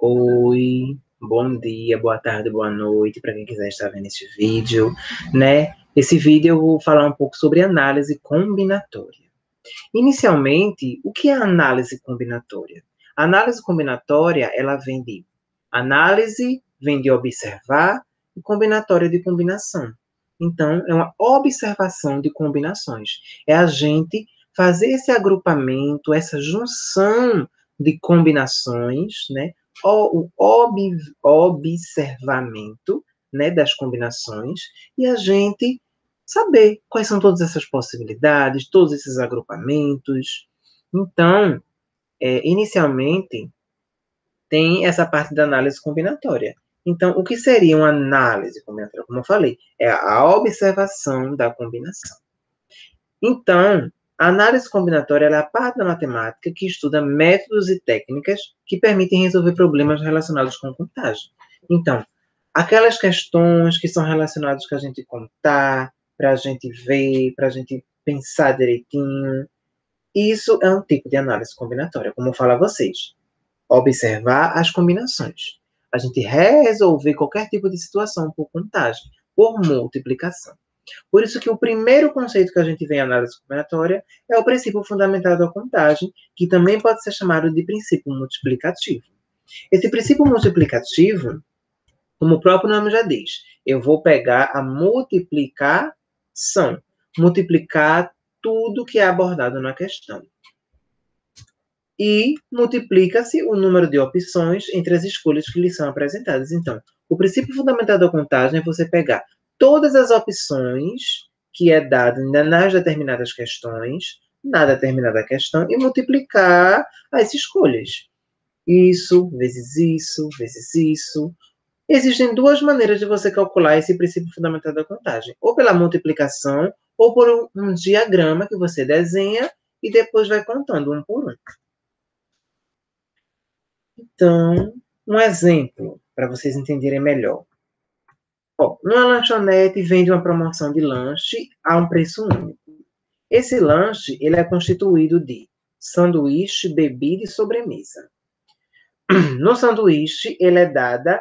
Oi, bom dia, boa tarde, boa noite para quem quiser estar vendo esse vídeo, né? Esse vídeo eu vou falar um pouco sobre análise combinatória. Inicialmente, o que é análise combinatória? A análise combinatória, ela vem de análise, vem de observar, e combinatória de combinação. Então, é uma observação de combinações. É a gente fazer esse agrupamento, essa junção de combinações, né? O observamento, né, das combinações, e a gente saber quais são todas essas possibilidades, todos esses agrupamentos. Então, inicialmente, tem essa parte da análise combinatória. Então, o que seria uma análise combinatória? Como eu falei, é a observação da combinação. Então, a análise combinatória é a parte da matemática que estuda métodos e técnicas que permitem resolver problemas relacionados com contagem. Então, aquelas questões que são relacionadas com a gente contar, para a gente ver, para a gente pensar direitinho. Isso é um tipo de análise combinatória, como eu falo a vocês. Observar as combinações. A gente resolver qualquer tipo de situação por contagem, por multiplicação. Por isso que o primeiro conceito que a gente vê em análise combinatória é o princípio fundamentado da contagem, que também pode ser chamado de princípio multiplicativo. Esse princípio multiplicativo, como o próprio nome já diz, eu vou pegar a multiplicação, multiplicar tudo que é abordado na questão. E multiplica-se o número de opções entre as escolhas que lhe são apresentadas. Então, o princípio fundamental da contagem é você pegar todas as opções que é dado nas determinadas questões, na determinada questão, e multiplicar as escolhas. Isso, vezes isso, vezes isso. Existem duas maneiras de você calcular esse princípio fundamental da contagem. Ou pela multiplicação, ou por um diagrama que você desenha e depois vai contando um por um. Então, um exemplo, para vocês entenderem melhor. Uma lanchonete vende uma promoção de lanche a um preço único. Esse lanche ele é constituído de sanduíche, bebida e sobremesa. No sanduíche, ele é dada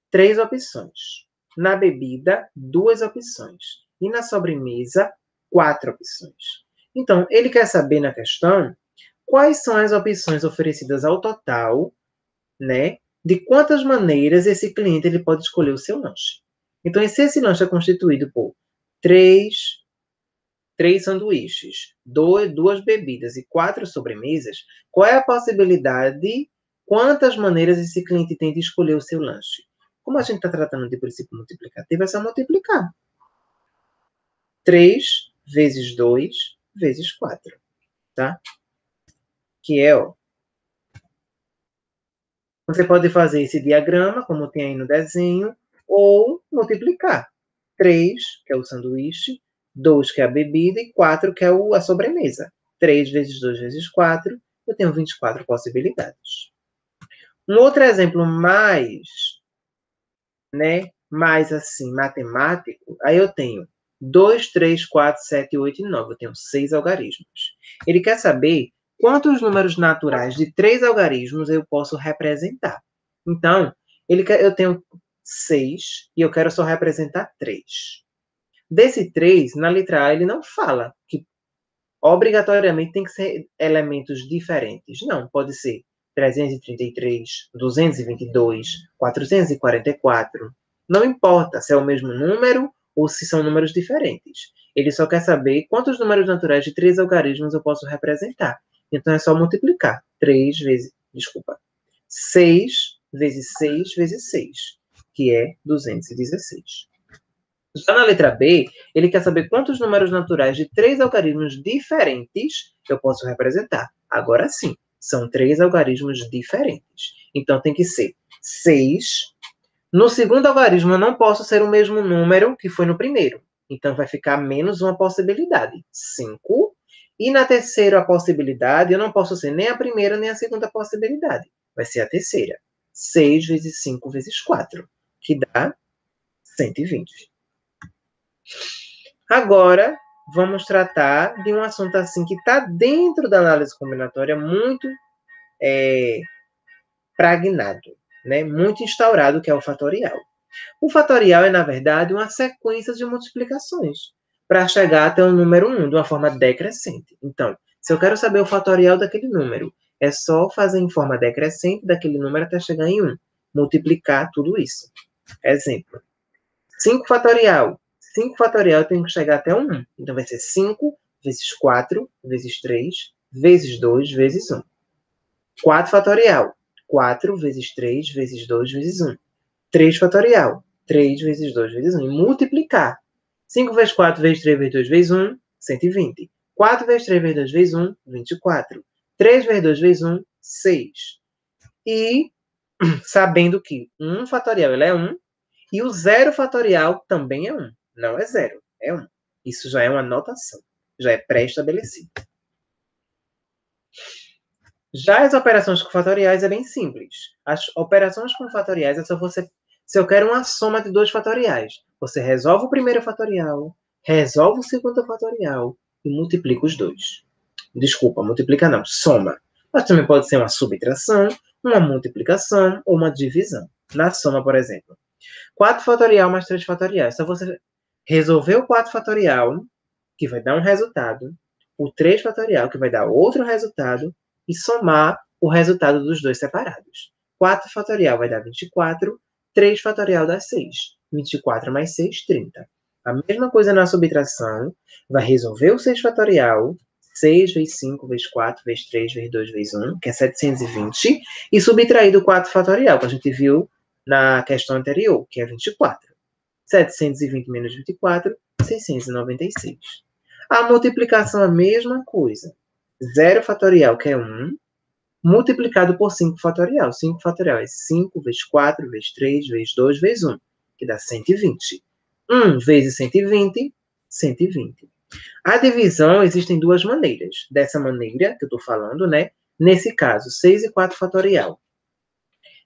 3 opções. Na bebida, 2 opções. E na sobremesa, 4 opções. Então, ele quer saber na questão quais são as opções oferecidas ao total, né? De quantas maneiras esse cliente ele pode escolher o seu lanche. Então, se esse lanche é constituído por 3 sanduíches, 2 bebidas e 4 sobremesas, qual é a possibilidade, quantas maneiras esse cliente tem de escolher o seu lanche? Como a gente está tratando de princípio multiplicativo, é só multiplicar. 3 vezes 2 vezes 4, tá? Que é, você pode fazer esse diagrama, como tem aí no desenho, ou multiplicar. 3, que é o sanduíche, 2, que é a bebida, e 4, que é a sobremesa. 3 vezes 2 vezes 4, eu tenho 24 possibilidades. Um outro exemplo mais assim, matemático, aí eu tenho 2, 3, 4, 7, 8 e 9. Eu tenho 6 algarismos. Ele quer saber quantos números naturais de 3 algarismos eu posso representar. Então, eu tenho 6 e eu quero só representar 3. Desse 3, na letra A, ele não fala que obrigatoriamente tem que ser elementos diferentes. Não, pode ser 333, 222, 444. Não importa se é o mesmo número ou se são números diferentes. Ele só quer saber quantos números naturais de 3 algarismos eu posso representar. Então é só multiplicar. 6 vezes 6 vezes 6, que é 216. Já na letra B, ele quer saber quantos números naturais de 3 algarismos diferentes eu posso representar. Agora sim, são 3 algarismos diferentes. Então tem que ser 6. No segundo algarismo, eu não posso ser o mesmo número que foi no primeiro. Então vai ficar menos uma possibilidade, 5. E na terceira possibilidade, eu não posso ser nem a primeira nem a segunda possibilidade. Vai ser a terceira. 6 vezes 5 vezes 4, que dá 120. Agora, vamos tratar de um assunto assim que está dentro da análise combinatória muito pragnado, né, muito instaurado, que é o fatorial. O fatorial é, na verdade, uma sequência de multiplicações para chegar até o número 1 de uma forma decrescente. Então, se eu quero saber o fatorial daquele número, é só fazer em forma decrescente daquele número até chegar em 1. Multiplicar tudo isso. Exemplo. 5 fatorial. 5 fatorial tem que chegar até 1. Então, vai ser 5 vezes 4 vezes 3 vezes 2 vezes 1. 4 fatorial. 4 vezes 3 vezes 2 vezes 1. 3 fatorial. 3 vezes 2 vezes 1. E multiplicar. 5 vezes 4 vezes 3 vezes 2 vezes 1, 120. 4 vezes 3 vezes 2 vezes 1, 24. 3 vezes 2 vezes 1, 6. E sabendo que 1 fatorial ele é 1, e o 0 fatorial também é 1. Não é 0, é 1. Isso já é uma notação. Já é pré-estabelecido. Já as operações com fatoriais é bem simples. As operações com fatoriais é só você... Se eu quero uma soma de 2 fatoriais, você resolve o primeiro fatorial, resolve o segundo fatorial e multiplica os dois. Desculpa, multiplica não, soma. Mas também pode ser uma subtração, uma multiplicação ou uma divisão. Na soma, por exemplo, 4 fatorial mais 3 fatorial. Só você resolver o 4 fatorial, que vai dar um resultado, o 3 fatorial, que vai dar outro resultado, e somar o resultado dos dois separados. 4 fatorial vai dar 24, 3 fatorial dá 6. 24 mais 6, 30. A mesma coisa na subtração, vai resolver o 6 fatorial, 6 vezes 5 vezes 4 vezes 3 vezes 2 vezes 1, que é 720, e subtrair do 4 fatorial, que a gente viu na questão anterior, que é 24. 720 menos 24, 696. A multiplicação é a mesma coisa. 0 fatorial, que é 1, multiplicado por 5 fatorial. 5 fatorial é 5 vezes 4 vezes 3 vezes 2 vezes 1, que dá 120. 1 vezes 120, 120. A divisão existem duas maneiras. Dessa maneira que eu estou falando, né? Nesse caso, 6 e 4 fatorial.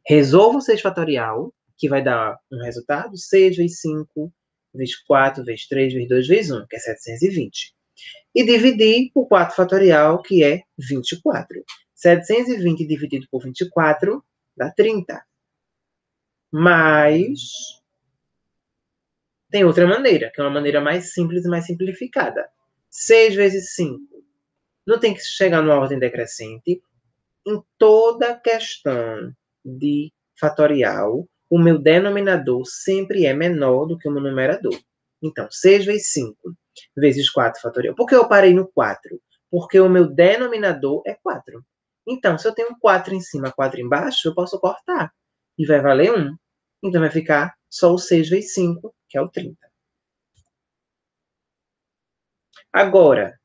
Resolvo o 6 fatorial, que vai dar um resultado, 6 vezes 5, vezes 4, vezes 3, vezes 2, vezes 1, que é 720. E dividir o 4 fatorial, que é 24. 720 dividido por 24 dá 30. Mas tem outra maneira, que é uma maneira mais simples e mais simplificada. 6 vezes 5. Não tem que chegar numa ordem decrescente. Em toda questão de fatorial, o meu denominador sempre é menor do que o meu numerador. Então, 6 vezes 5 vezes 4 fatorial. Por que eu parei no 4? Porque o meu denominador é 4. Então, se eu tenho 4 em cima, 4 embaixo, eu posso cortar. E vai valer 1. Então, vai ficar só o 6 vezes 5, que é o 30. Agora,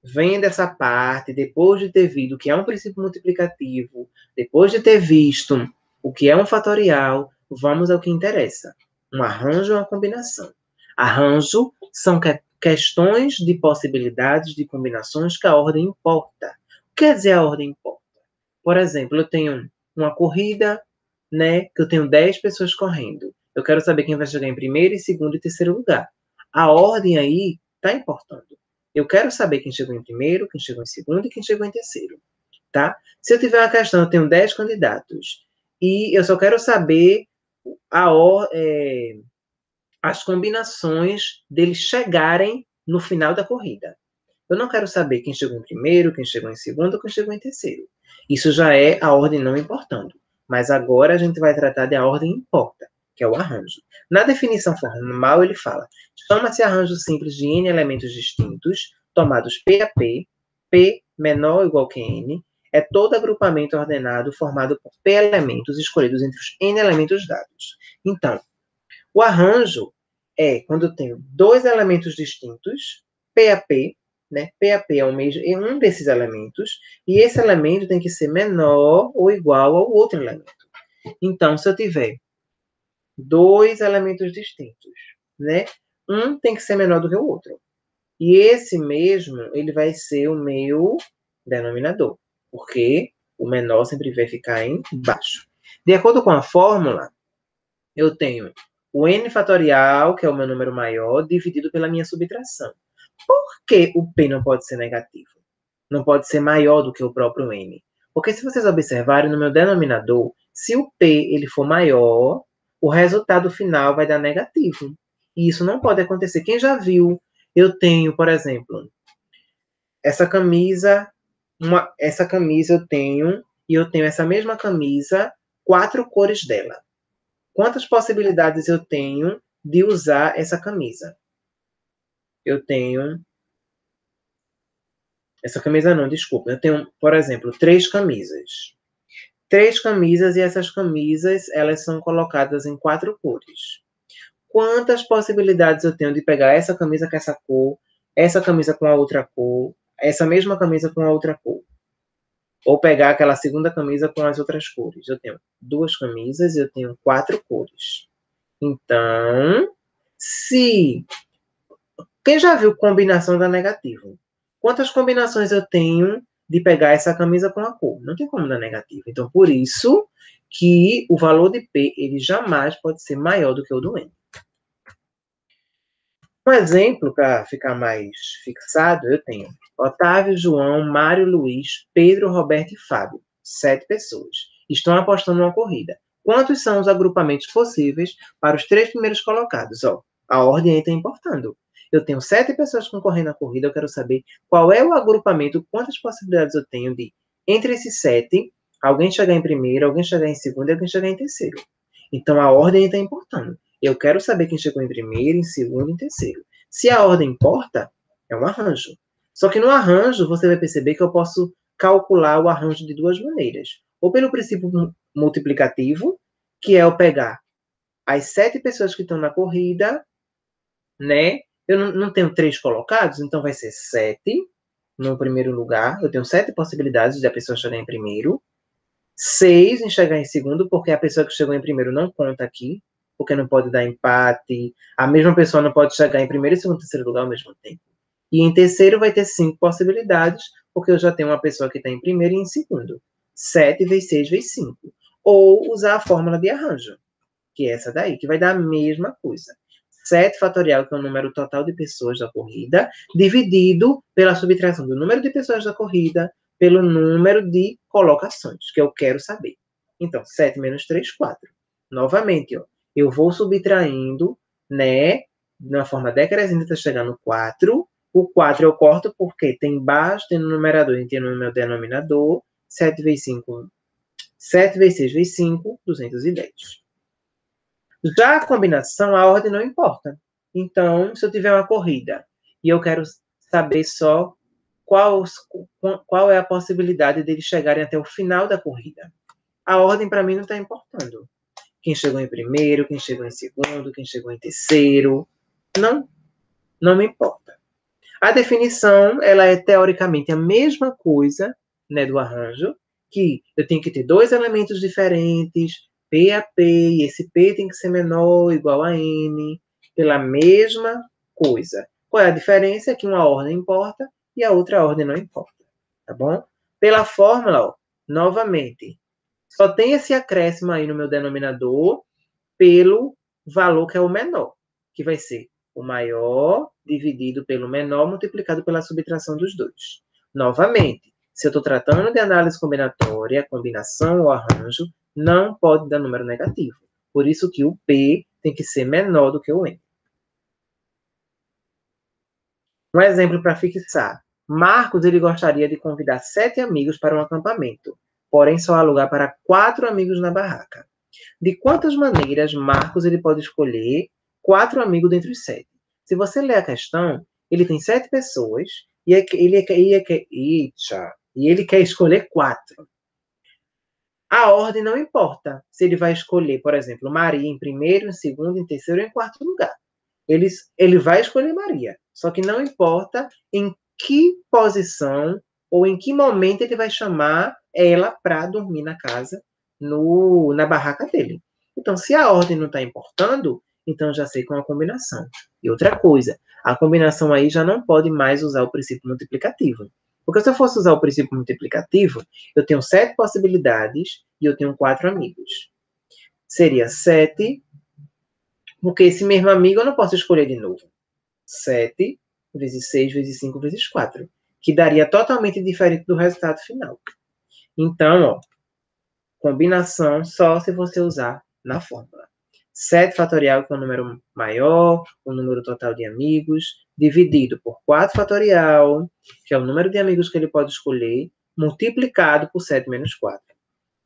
vendo essa parte, depois de ter visto o que é um princípio multiplicativo, depois de ter visto o que é um fatorial, vamos ao que interessa. Um arranjo ou uma combinação. Arranjo são questões de possibilidades de combinações que a ordem importa. O que quer dizer a ordem importa? Por exemplo, eu tenho uma corrida, né, que eu tenho 10 pessoas correndo. Eu quero saber quem vai chegar em primeiro, segundo e terceiro lugar. A ordem aí está importando. Eu quero saber quem chegou em primeiro, quem chegou em segundo e quem chegou em terceiro, tá? Se eu tiver uma questão, eu tenho 10 candidatos e eu só quero saber as combinações deles chegarem no final da corrida. Eu não quero saber quem chegou em primeiro, quem chegou em segundo ou quem chegou em terceiro. Isso já é a ordem não importando. Mas agora a gente vai tratar de a ordem importa, que é o arranjo. Na definição formal, ele fala: chama-se arranjo simples de n elementos distintos, tomados P a P menor ou igual que n, é todo agrupamento ordenado formado por P elementos escolhidos entre os n elementos dados. Então, o arranjo é quando eu tenho dois elementos distintos, P a P, né? P a P é um desses elementos, e esse elemento tem que ser menor ou igual ao outro elemento. Então, se eu tiver dois elementos distintos, né? Um tem que ser menor do que o outro. E esse mesmo, ele vai ser o meu denominador, porque o menor sempre vai ficar embaixo. De acordo com a fórmula, eu tenho o n fatorial, que é o meu número maior, dividido pela minha subtração. Por que o p não pode ser negativo? Não pode ser maior do que o próprio n? Porque se vocês observarem, no meu denominador, Se o P ele for maior, o resultado final vai dar negativo. E isso não pode acontecer. Quem já viu, eu tenho, por exemplo, essa camisa eu tenho, e eu tenho essa mesma camisa, 4 cores dela. Quantas possibilidades eu tenho de usar essa camisa? Eu tenho... Essa camisa não, desculpa. Eu tenho, por exemplo, 3 camisas. 3 camisas, e essas camisas, elas são colocadas em 4 cores. Quantas possibilidades eu tenho de pegar essa camisa com essa cor, essa camisa com a outra cor, essa mesma camisa com a outra cor? Ou pegar aquela segunda camisa com as outras cores. Eu tenho 2 camisas e eu tenho 4 cores. Então, se... Quem já viu combinação da negativo? Quantas combinações eu tenho de pegar essa camisa com a cor? Não tem como dar negativo. Então, por isso que o valor de P ele jamais pode ser maior do que o do N. Um exemplo, para ficar mais fixado, eu tenho Otávio, João, Mário, Luiz, Pedro, Roberto e Fábio. 7 pessoas. Estão apostando numa corrida. Quantos são os agrupamentos possíveis para os 3 primeiros colocados? A ordem aí está importando. Eu tenho 7 pessoas concorrendo à corrida, eu quero saber qual é o agrupamento, quantas possibilidades eu tenho de, entre esses 7, alguém chegar em primeiro, alguém chegar em segundo e alguém chegar em terceiro. Então, a ordem está importando. Eu quero saber quem chegou em primeiro, em segundo e em terceiro. Se a ordem importa, é um arranjo. Só que no arranjo, você vai perceber que eu posso calcular o arranjo de 2 maneiras. Ou pelo princípio multiplicativo, que é eu pegar as 7 pessoas que estão na corrida, né? Eu não tenho 3 colocados, então vai ser 7 no primeiro lugar. Eu tenho 7 possibilidades de a pessoa chegar em primeiro. 6 em chegar em segundo, porque a pessoa que chegou em primeiro não conta aqui, porque não pode dar empate. A mesma pessoa não pode chegar em primeiro, segundo e terceiro lugar ao mesmo tempo. E em terceiro vai ter 5 possibilidades, porque eu já tenho uma pessoa que está em primeiro e em segundo. 7 vezes 6 vezes 5. Ou usar a fórmula de arranjo, que é essa daí, que vai dar a mesma coisa. 7 fatorial, que é o número total de pessoas da corrida, dividido pela subtração do número de pessoas da corrida pelo número de colocações, que eu quero saber. Então, 7 menos 3, 4. Novamente, eu vou subtraindo, né, de uma forma decrescente até chegar no 4. O 4 eu corto porque tem embaixo, tem no numerador e tem no meu denominador. 7 vezes 5, 7 vezes 6 vezes 5, 210. Já a combinação, a ordem não importa. Então, se eu tiver uma corrida e eu quero saber só qual é a possibilidade deles chegarem até o final da corrida, a ordem para mim não está importando. Quem chegou em primeiro, quem chegou em segundo, quem chegou em terceiro, não me importa. A definição, ela é teoricamente a mesma coisa, né, do arranjo, que eu tenho que ter 2 elementos diferentes, P a P, e esse P tem que ser menor ou igual a N, pela mesma coisa. Qual é a diferença? É que uma ordem importa e a outra ordem não importa, tá bom? Pela fórmula, novamente, só tem esse acréscimo aí no meu denominador pelo valor que é o menor, que vai ser o maior dividido pelo menor multiplicado pela subtração dos dois. Novamente, se eu estou tratando de análise combinatória, combinação ou arranjo, não pode dar número negativo. Por isso que o P tem que ser menor do que o N. Um exemplo para fixar. Marcos ele gostaria de convidar 7 amigos para um acampamento, porém só há lugar para 4 amigos na barraca. De quantas maneiras Marcos ele pode escolher 4 amigos dentre os 7? Se você ler a questão, ele tem 7 pessoas e ele quer escolher 4. A ordem não importa. Se ele vai escolher, por exemplo, Maria em primeiro, em segundo, em terceiro ou em quarto lugar. Ele vai escolher Maria. Só que não importa em que posição ou em que momento ele vai chamar ela para dormir na casa, na barraca dele. Então, se a ordem não está importando, então já sei com a combinação. E outra coisa, a combinação aí já não pode mais usar o princípio multiplicativo. Porque se eu fosse usar o princípio multiplicativo, eu tenho 7 possibilidades e eu tenho 4 amigos. Seria 7, porque esse mesmo amigo eu não posso escolher de novo. 7 vezes 6 vezes 5 vezes 4, que daria totalmente diferente do resultado final. Então, combinação só se você usar na fórmula. 7 fatorial, que é um número maior, o número total de amigos, dividido por 4 fatorial, que é o número de amigos que ele pode escolher, multiplicado por 7 menos 4.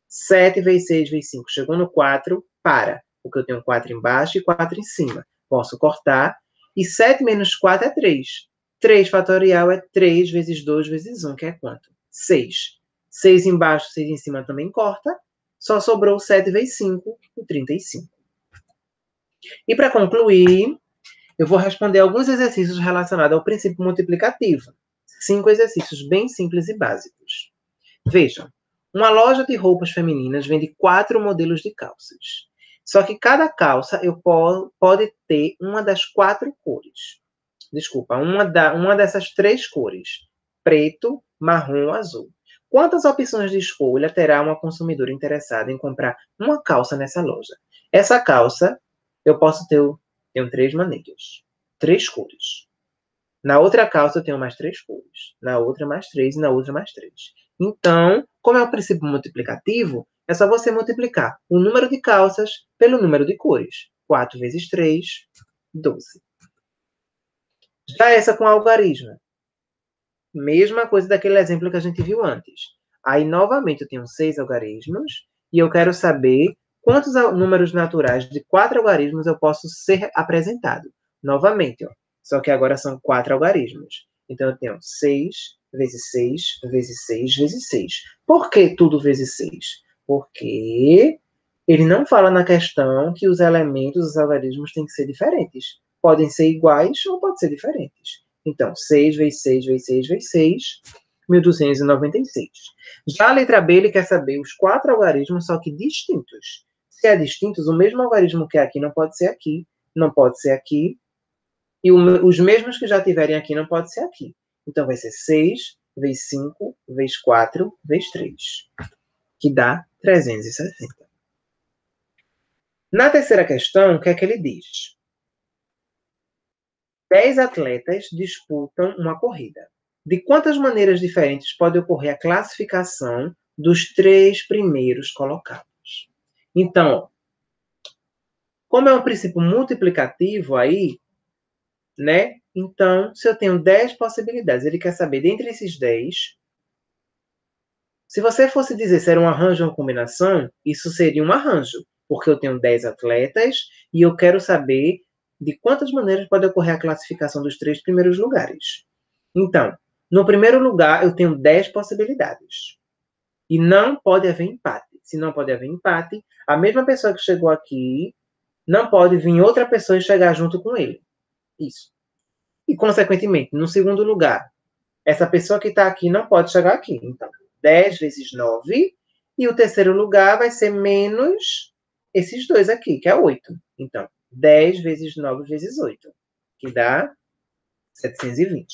7 vezes 6 vezes 5. Chegou no 4, para, porque eu tenho 4 embaixo e 4 em cima. Posso cortar. E 7 menos 4 é 3. 3 fatorial é 3 vezes 2 vezes 1, que é quanto? 6. 6 embaixo, 6 em cima também corta. Só sobrou 7 vezes 5, o 35. E para concluir, eu vou responder alguns exercícios relacionados ao princípio multiplicativo. 5 exercícios bem simples e básicos. Vejam, uma loja de roupas femininas vende 4 modelos de calças. Só que cada calça pode ter uma das 4 cores. Desculpa, uma dessas 3 cores. Preto, marrom, azul. Quantas opções de escolha terá uma consumidora interessada em comprar uma calça nessa loja? Essa calça, eu posso ter, tenho 3 maneiras. 3 cores. Na outra calça eu tenho mais 3 cores. Na outra mais 3 e na outra mais 3. Então, como é o princípio multiplicativo, é só você multiplicar o número de calças pelo número de cores. 4 vezes 3, 12. Já essa com algarismo. Mesma coisa daquele exemplo que a gente viu antes. Aí, novamente, eu tenho 6 algarismos e eu quero saber quantos números naturais de 4 algarismos eu posso ser apresentado. Novamente, ó. Só que agora são 4 algarismos. Então, eu tenho 6 vezes 6 vezes 6 vezes 6. Por que tudo vezes 6? Porque ele não fala na questão que os elementos dos algarismos têm que ser diferentes. Podem ser iguais ou podem ser diferentes. Então, 6 vezes 6 vezes 6 vezes 6, 1296. Já a letra B, ele quer saber os 4 algarismos, só que distintos. Se é distintos, o mesmo algarismo que é aqui não pode ser aqui, não pode ser aqui, e os mesmos que já tiverem aqui não pode ser aqui. Então, vai ser 6 vezes 5 vezes 4 vezes 3, que dá 360. Na terceira questão, o que é que ele diz? 10 atletas disputam uma corrida. De quantas maneiras diferentes pode ocorrer a classificação dos 3 primeiros colocados? Então, como é um princípio multiplicativo aí, né? Então, se eu tenho 10 possibilidades, ele quer saber, dentre esses 10, se você fosse dizer se era um arranjo ou uma combinação, isso seria um arranjo, porque eu tenho 10 atletas e eu quero saber de quantas maneiras pode ocorrer a classificação dos 3 primeiros lugares. Então, no primeiro lugar, eu tenho 10 possibilidades. E não pode haver empate. Se não pode haver empate, a mesma pessoa que chegou aqui não pode vir outra pessoa e chegar junto com ele. Isso. E, consequentemente, no segundo lugar, essa pessoa que está aqui não pode chegar aqui. Então, 10 vezes 9. E o terceiro lugar vai ser menos esses dois aqui, que é 8. Então, 10 vezes 9 vezes 8, que dá 720.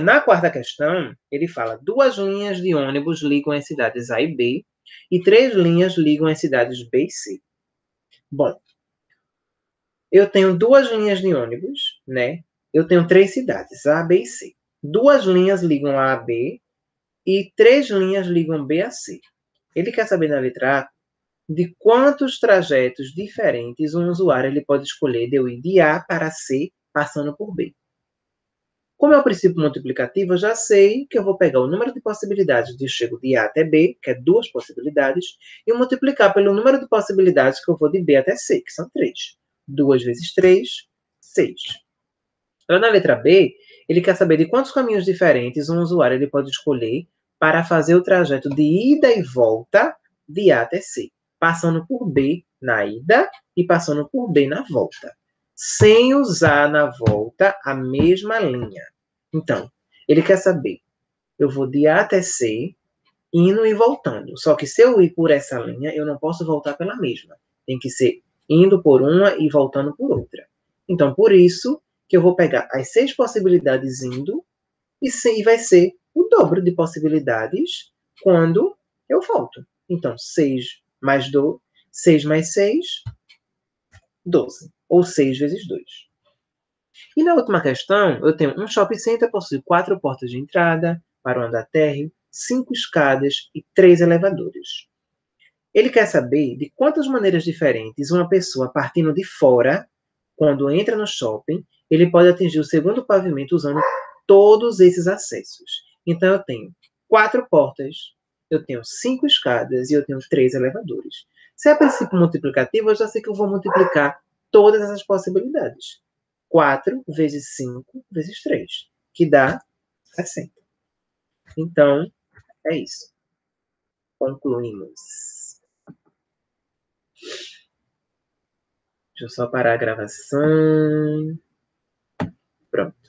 Na quarta questão, ele fala: 2 linhas de ônibus ligam as cidades A e B e 3 linhas ligam as cidades B e C. Bom, eu tenho 2 linhas de ônibus, né? Eu tenho 3 cidades, A, B e C. 2 linhas ligam A a B e 3 linhas ligam B a C. Ele quer saber na letra A de quantos trajetos diferentes um usuário ele pode escolher de eu ir de A para C passando por B. Como é o princípio multiplicativo, eu já sei que eu vou pegar o número de possibilidades de eu chego de A até B, que é 2 possibilidades, e multiplicar pelo número de possibilidades que eu vou de B até C, que são 3. 2 vezes 3, 6. Lá na letra B, ele quer saber de quantos caminhos diferentes um usuário ele pode escolher para fazer o trajeto de ida e volta de A até C, passando por B na ida e passando por B na volta, sem usar na volta a mesma linha. Então, ele quer saber, eu vou de A até C, indo e voltando. Só que se eu ir por essa linha, eu não posso voltar pela mesma. Tem que ser indo por uma e voltando por outra. Então, por isso que eu vou pegar as 6 possibilidades indo e vai ser o dobro de possibilidades quando eu volto. Então, 6 mais 2, 6 mais 6, 12. Ou 6 vezes 2. E na última questão, eu tenho um shopping center, possui 4 portas de entrada para o andar térreo, 5 escadas e 3 elevadores. Ele quer saber de quantas maneiras diferentes uma pessoa partindo de fora, quando entra no shopping, ele pode atingir o segundo pavimento usando todos esses acessos. Então, eu tenho 4 portas, eu tenho 5 escadas e eu tenho 3 elevadores. Se é princípio multiplicativo, eu já sei que eu vou multiplicar todas essas possibilidades. 4 vezes 5 vezes 3, que dá 60. Então, é isso. Concluímos. Deixa eu só parar a gravação. Pronto.